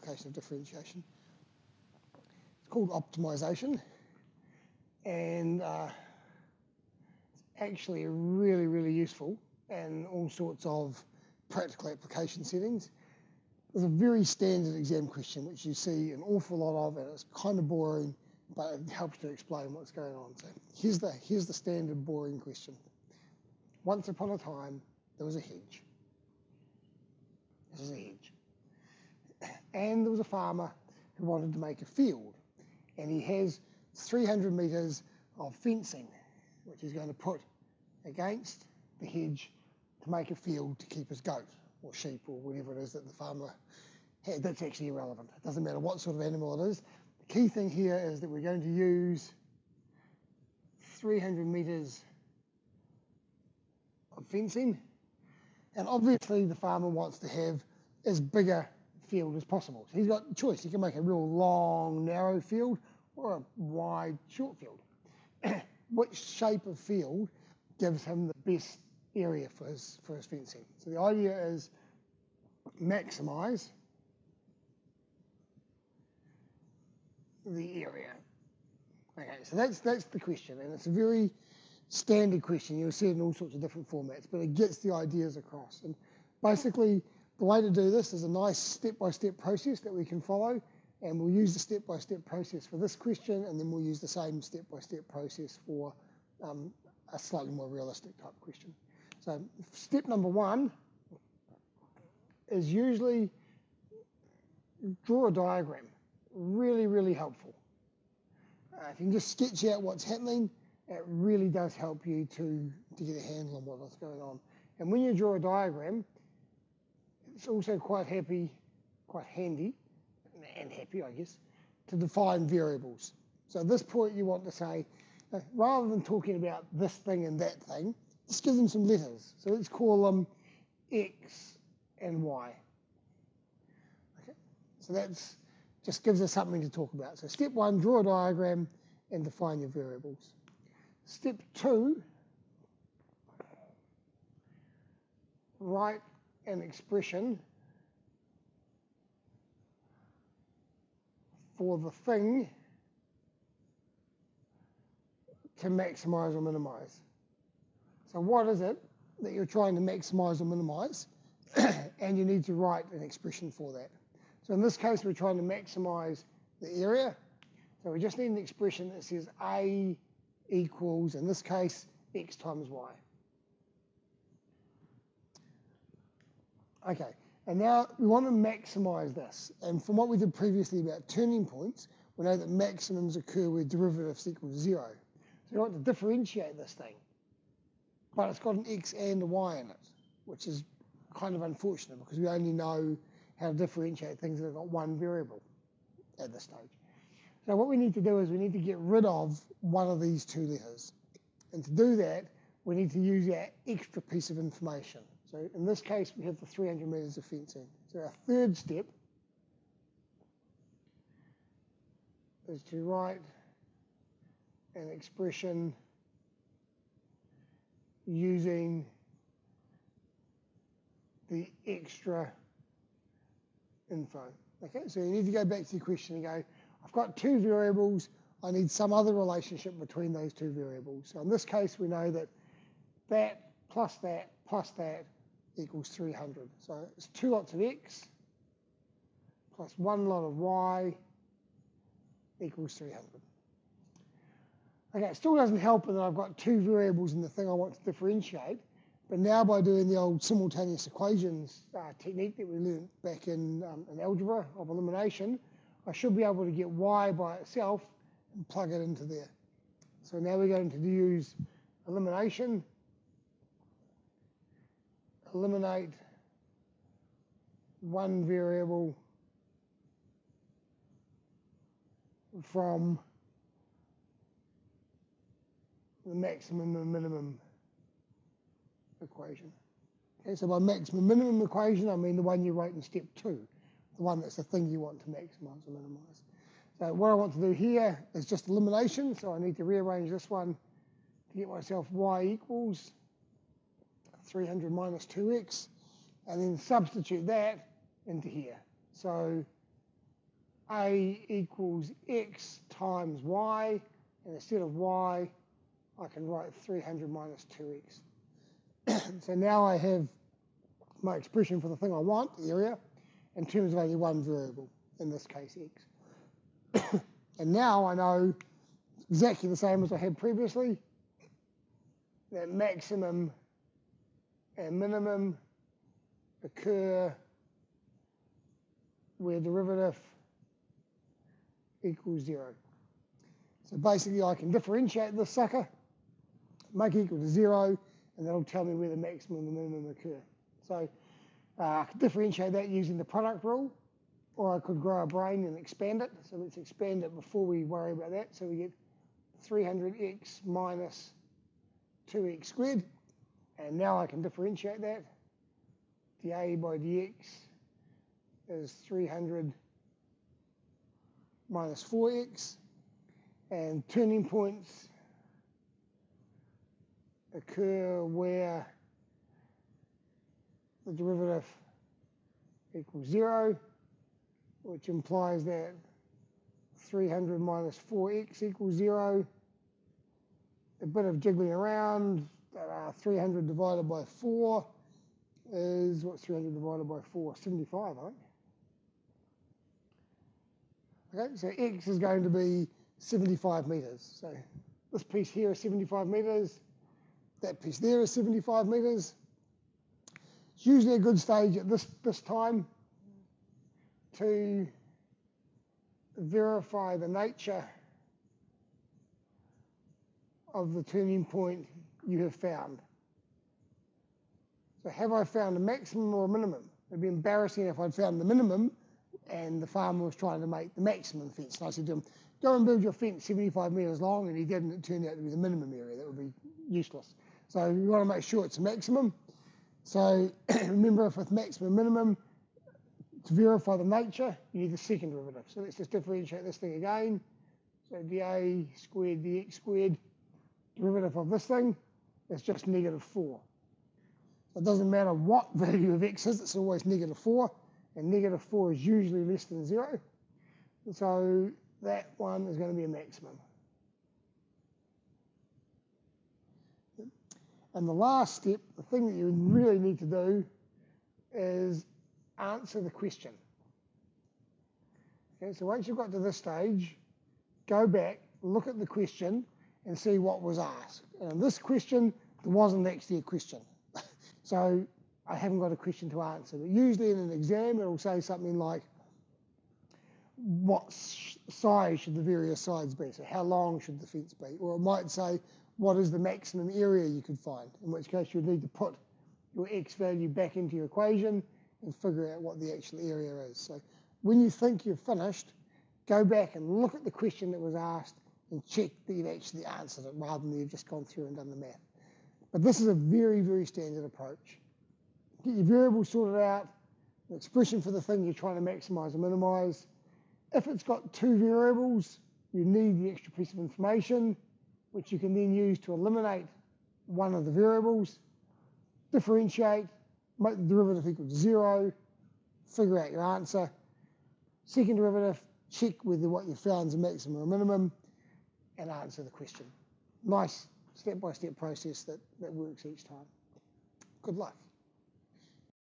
application of differentiation. It's called optimisation, and it's actually really, really useful in all sorts of practical application settings. There's a very standard exam question which you see an awful lot of, and it's kind of boring, but it helps to explain what's going on. So here's the standard boring question. Once upon a time, there was a hedge. This is a hedge. And there was a farmer who wanted to make a field, and he has 300 metres of fencing, which he's going to put against the hedge to make a field to keep his goat or sheep or whatever it is that the farmer had. That's actually irrelevant. It doesn't matter what sort of animal it is. The key thing here is that we're going to use 300 metres of fencing, and obviously the farmer wants to have as big a field as possible. So he's got a choice. He can make a real long, narrow field or a wide, short field. Which shape of field gives him the best area for his fencing? So the idea is maximise the area. Okay, so that's the question, and it's a very standard question. You'll see it in all sorts of different formats, but it gets the ideas across. And basically, the way to do this is a nice step-by-step process that we can follow, and we'll use the step-by-step process for this question, and then we'll use the same step-by-step process for a slightly more realistic type question. So step number one is usually draw a diagram. Really, really helpful. If you can just sketch out what's happening, it really does help you to get a handle on what's going on. And when you draw a diagram, it's also quite handy, I guess, to define variables. So at this point you want to say, rather than talking about this thing and that thing, just give them some letters. So let's call them X and Y. Okay, so that's just gives us something to talk about. So step one, draw a diagram and define your variables. Step two, write an expression for the thing to maximize or minimize. So what is it that you're trying to maximize or minimize? And you need to write an expression for that. So in this case, we're trying to maximize the area. So we just need an expression that says A equals, in this case, X times Y. Okay, and now we want to maximize this. And from what we did previously about turning points, we know that maximums occur where derivatives equal 0. So we want to differentiate this thing. But it's got an X and a Y in it, which is kind of unfortunate because we only know how to differentiate things that have got one variable at this stage. So what we need to do is we need to get rid of one of these two letters. And to do that, we need to use our extra piece of information. So in this case, we have the 300 metres of fencing. So our third step is to write an expression using the extra info. Okay, so you need to go back to your question and go, I've got two variables, I need some other relationship between those two variables. So in this case, we know that that plus that equals 300. So it's 2 lots of X plus 1 lot of Y equals 300. Okay, it still doesn't help that I've got two variables in the thing I want to differentiate, but now by doing the old simultaneous equations technique that we learned back in algebra of elimination, I should be able to get Y by itself and plug it into there. So now we're going to use elimination, eliminate one variable from the maximum and minimum equation. Okay, so by maximum minimum equation, I mean the one you wrote in step 2, the one that's the thing you want to maximize or minimize. So what I want to do here is just elimination, so I need to rearrange this one to get myself Y equals 300 minus 2x, and then substitute that into here. So A equals X times Y, and instead of Y, I can write 300 minus 2X. So now I have my expression for the thing I want, the area, in terms of only one variable, in this case X. And now I know exactly the same as I had previously, that maximum and minimum occur where derivative equals 0. So basically I can differentiate this sucker, make it equal to 0, and that'll tell me where the maximum and minimum occur. So I could differentiate that using the product rule, or I could grow a brain and expand it. So let's expand it before we worry about that. So we get 300x minus 2x squared, and now I can differentiate that. dA by dx is 300 minus 4x, and turning points occur where the derivative equals 0, which implies that 300 minus 4x equals 0. A bit of jiggling around, 300 divided by 4 is, what's 300 divided by 4? 75, I think. Okay, so x is going to be 75 meters. So this piece here is 75 meters. That piece there is 75 meters. It's usually a good stage at this time to verify the nature of the turning point you have found. So have I found a maximum or a minimum? It'd be embarrassing if I'd found the minimum and the farmer was trying to make the maximum fence. And I said to him, go and build your fence 75 meters long, and he didn't. It turned out to be the minimum area. That would be useless. So you want to make sure it's a maximum. So remember, if with maximum minimum, to verify the nature, you need the second derivative. So let's just differentiate this thing again. So dA squared dx squared, derivative of this thing is just negative 4. So it doesn't matter what value of x is, it's always negative 4, and negative 4 is usually less than 0. And so that one is going to be a maximum. And the last step, the thing that you really need to do, is answer the question. Okay, so once you've got to this stage, go back, look at the question, and see what was asked. And in this question, there wasn't actually a question. So I haven't got a question to answer. But usually in an exam, it'll say something like, what size should the various sides be? So how long should the fence be? Or it might say, what is the maximum area you could find? In which case you'd need to put your x value back into your equation and figure out what the actual area is. So when you think you've finished, go back and look at the question that was asked and check that you've actually answered it rather than you've just gone through and done the math. But this is a very, very standard approach. Get your variables sorted out, the expression for the thing you're trying to maximize or minimize. If it's got two variables, you need the extra piece of information, which you can then use to eliminate one of the variables, differentiate, make the derivative equal to 0, figure out your answer. Second derivative, check whether what you found is a maximum or a minimum, and answer the question. Nice step-by-step process that works each time. Good luck.